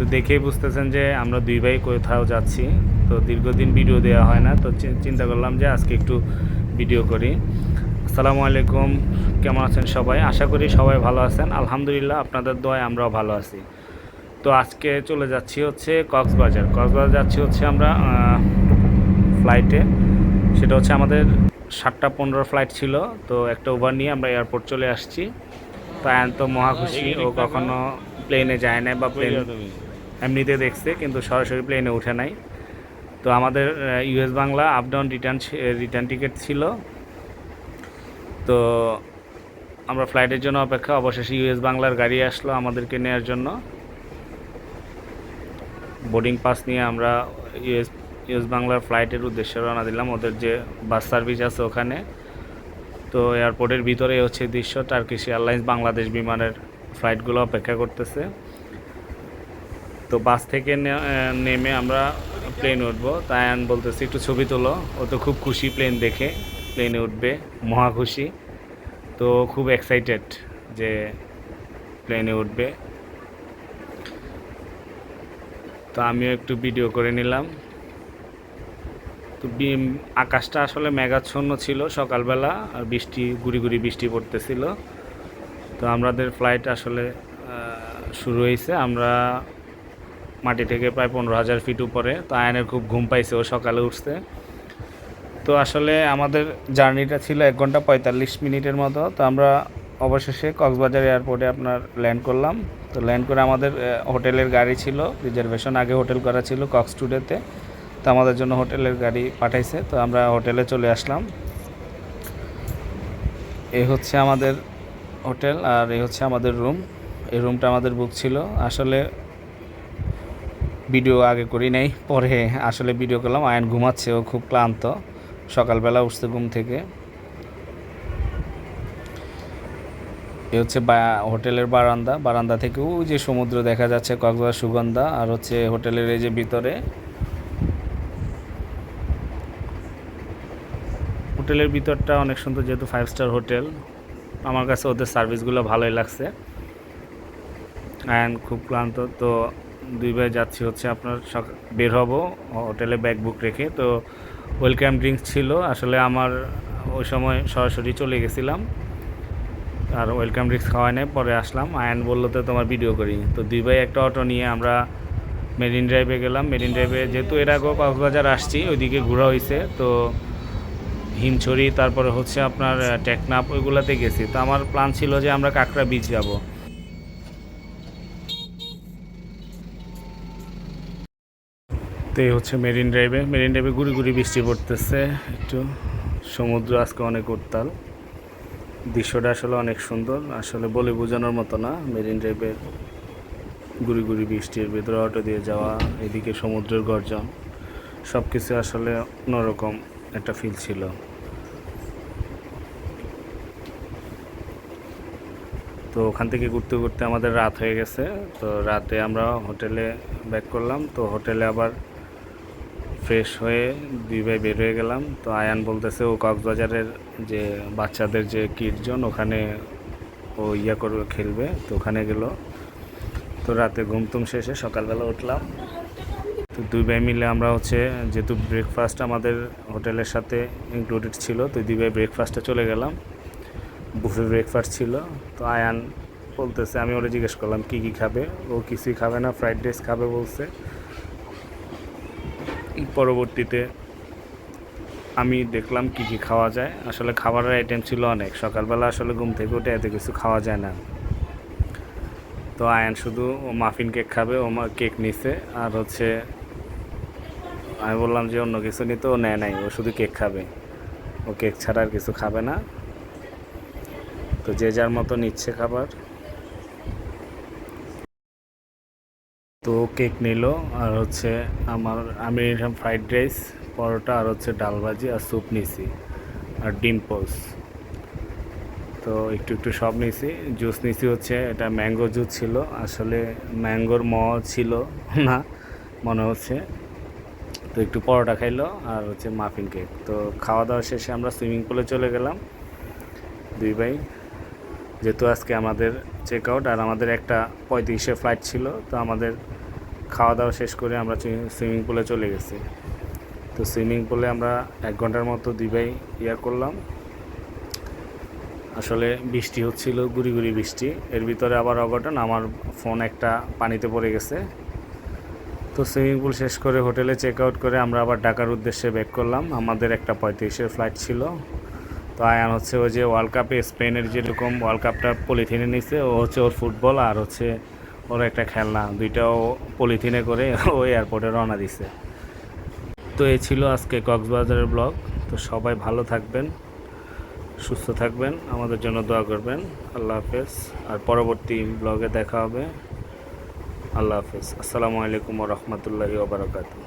তো দেখেই বুঝতেছেন যে আমরা দুই ভাই কোথাও যাচ্ছি। তো দীর্ঘদিন ভিডিও দেওয়া হয় না, তো চিন্তা করলাম যে আজকে একটু ভিডিও করি। আসসালামু আলাইকুম, কেমন আছেন সবাই? আশা করি সবাই ভালো আছেন। আলহামদুলিল্লাহ, আপনাদের দোয়ায় আমরাও ভালো আছি। তো আজকে চলে যাচ্ছি হচ্ছে কক্সবাজার। কক্সবাজার যাচ্ছি হচ্ছে আমরা ফ্লাইটে। সেটা হচ্ছে আমাদের 7টা 15 ফ্লাইট ছিল। তো একটা ওভার নিয়ে আমরা এয়ারপোর্ট চলে আসছি। তো আয়ান তো মহা খুশি, ও কখনো প্লেনে যায় না বা প্লেন এমনিতে দেখছে, কিন্তু সরাসরি প্লেনে উঠে নাই। তো আমাদের US Bangla up down return ticket ছিল। তো আমরা ফ্লাইটের জন্য অপেক্ষা, অবশেষে ইউএস বাংলার গাড়ি আসলো আমাদেরকে নেওয়ার জন্য। বোর্ডিং পাস নিয়ে আমরা ইউএস বাংলার ফ্লাইটের উদ্দেশ্যে রওনা দিলাম, ওদের যে বাস সার্ভিস আছে ওখানে। তো এয়ারপোর্টের ভিতরে হচ্ছে দৃশ্য, টার্কিশ এয়ারলাইন্স বাংলাদেশ বিমানের ফ্লাইটগুলো অপেক্ষা করতেছে। তো বাস থেকে নেমে আমরা প্লেনে উঠবো। তাই আয়ান বলতেছে একটু ছবি তোলো। ও তো খুব খুশি প্লেন দেখে, প্লেনে উঠবে, মহা খুশি। তো খুব এক্সাইটেড যে প্লেনে উঠবে। তো আমিও একটু ভিডিও করে নিলাম। তো আকাশটা আসলে মেঘাচ্ছন্ন ছিল সকালবেলা, আর গুড়ি গুড়ি বৃষ্টি পড়তেছিল। তো আমাদের ফ্লাইট আসলে শুরু হয়েছে। আমরা মাটি থেকে প্রায় 15,000 ফিট উপরে। তো আয়নের খুব ঘুম পাইছে, ও সকালে উঠছে। তো আসলে আমাদের জার্নিটা ছিল 1 ঘন্টা 45 মিনিটের মতো। তো আমরা অবশেষে কক্সবাজার এয়ারপোর্টে আপনার ল্যান্ড করলাম। তো ল্যান্ড করে আমাদের হোটেলের গাড়ি ছিল, রিজার্ভেশন আগে হোটেল করা ছিল কক্স টুডেতে। তো আমাদের জন্য হোটেলের গাড়ি পাঠাইছে। তো আমরা হোটেলে চলে আসলাম। এই হচ্ছে আমাদের হোটেল, আর এই হচ্ছে আমাদের রুম। এই রুমটা আমাদের বুক ছিল। আসলে ভিডিও আগে করি নাই, পরে আসলে ভিডিও করলাম। আয়ন ঘুমাচ্ছে, ও খুব ক্লান্ত, সকালবেলা উঠছে ঘুম থেকে। এ হচ্ছে হোটেলের বারান্দা থেকে ওই যে সমুদ্র দেখা যাচ্ছে, কক্সবাজার সুগন্ধা। আর হচ্ছে হোটেলের এই যে ভিতরে, হোটেলের ভিতরটা অনেক সুন্দর, যেহেতু 5 স্টার হোটেল। আমার কাছে ওদের সার্ভিসগুলো ভালোই লাগছে। অ্যান্ড খুব ক্লান্ত, তো দুই ভাই যাচ্ছি হচ্ছে আপনার বের হব হোটেলে ব্যাগ বুক রেখে। তো ওয়েলকাম ড্রিঙ্কস ছিল, আসলে আমার ওই সময় সরাসরি চলে গেছিলাম, আর ওয়েলকাম ড্রিঙ্কস খাওয়াই নাই, পরে আসলাম। আয়ান বললো তো তোমার ভিডিও করি। তো দুই ভাই একটা অটো নিয়ে আমরা মেরিন ড্রাইভে গেলাম। মেরিন ড্রাইভে যেহেতু এর আগেও কক্সবাজার আসছি, ওইদিকে ঘোরা হয়েছে। তো হিমছড়ি, তারপরে হচ্ছে আপনার টেকনাফ, ওইগুলোতে গেছি। তো আমার প্ল্যান ছিল যে আমরা কাঁকড়া বিচ যাব। তো এই হচ্ছে মেরিন ড্রাইভে গুড়ি গুড়ি বৃষ্টি পড়তেছে একটু। সমুদ্র আজকে অনেক উত্তাল। দৃশ্যটা আসলে অনেক সুন্দর, আসলে বলে বোঝানোর মতো না। মেরিন ড্রাইভের গুড়ি গুড়ি বৃষ্টির ভিতরে অটো দিয়ে যাওয়া, এদিকে সমুদ্রের গর্জন, সব কিছু আসলে অন্যরকম একটা ফিল ছিল। তো ওখান থেকে ঘুরতে ঘুরতে আমাদের রাত হয়ে গেছে। তো রাতে আমরা হোটেলে ব্যাক করলাম। তো হোটেলে আবার ফ্রেশ হয়ে দুই ভাই বের হয়ে গেলাম। তো আয়ান বলতেছে ও কক্সবাজারের যে বাচ্চাদের যে কিড জোন, ওখানে ও করবে, খেলবে। তো ওখানে গেল। তো রাতে ঘুমটুম শেষে সকালবেলা উঠলাম। তো দুই ভাই মিলে আমরা হচ্ছে, যেহেতু ব্রেকফাস্ট আমাদের হোটেলের সাথে ইনক্লুডেড ছিল, তো দুই ভাই ব্রেকফাস্টে চলে গেলাম। বুফে ব্রেকফাস্ট ছিল। তো আয়ান বলতেছে, আমি ওরা জিজ্ঞেস করলাম কী কী খাবে। ও কিছুই খাবে না, ফ্রাইড রাইস খাবে বলছে। পরবর্তীতে আমি দেখলাম কী কী খাওয়া যায়। আসলে খাবারের আইটেম ছিল অনেক। সকালবেলা আসলে ঘুম থেকে উঠে এত কিছু খাওয়া যায় না। তো আয়ান শুধু ও মাফিন কেক খাবে, ও কেক নিছে। আর হচ্ছে আমি বললাম যে অন্য কিছু নিতে, ও নেয় নাই, ও শুধু কেক খাবে। ও কেক ছাড়া আর কিছু খাবে না। তো যে যার মতো নিচ্ছে খাবার। তো কেক নিল, আর হচ্ছে আমি নিলাম ফ্রাইড রাইস, পরোটা, আর হচ্ছে ডাল ভাজি, আর স্যুপ নিছি, আর ডিম পোস। তো একটু একটু সব নিছি। জুস নিছি হচ্ছে, এটা ম্যাঙ্গো জুস ছিল, আসলে ম্যাঙ্গোর ছিল না মনে হচ্ছে। তো একটু পরোটা খাইলো, আর হচ্ছে মাফিন কেক। তো খাওয়া দাওয়া শেষে আমরা সুইমিং পুলে চলে গেলাম দুই ভাই, যেহেতু আজকে আমাদের চেক আউট। আর আমাদের 1:35 ফ্লাইট ছিল। তো আমাদের খাওয়া দাওয়া শেষ করে আমরা সুইমিং পুলে চলে গেছি। তো সুইমিং পুলে আমরা 1 ঘন্টার মতো 2 ভাই করলাম। আসলে বৃষ্টি হচ্ছিল, গুড়ি গুড়ি বৃষ্টি। এর ভিতরে আবার অঘটন, আমার ফোন একটা পানিতে পড়ে গেছে। তো সুইমিং পুল শেষ করে হোটেলে চেক আউট করে আমরা আবার ঢাকার উদ্দেশ্যে ব্যাক করলাম। আমাদের একটা 35-এর ফ্লাইট ছিল। তো আয়ান হচ্ছে ওই যে ওয়ার্ল্ড কাপে স্পেনের যেরকম ওয়ার্ল্ড কাপটা পলিথিনে নিছে, ও হচ্ছে ওর ফুটবল আর হচ্ছে ওর একটা খেলনা, দুইটাও পলিথিনে করে ও এয়ারপোর্টে রওনা দিছে। তো এই ছিল আজকে কক্সবাজারের ব্লগ। তো সবাই ভালো থাকবেন, সুস্থ থাকবেন, আমাদের জন্য দোয়া করবেন। আল্লাহ হাফেজ। আর পরবর্তী ব্লগে দেখা হবে। আল্লাহ হাফেজ। আসসালামু আলাইকুম ওয়া রাহমাতুল্লাহি ওয়া বারাকাতুহু।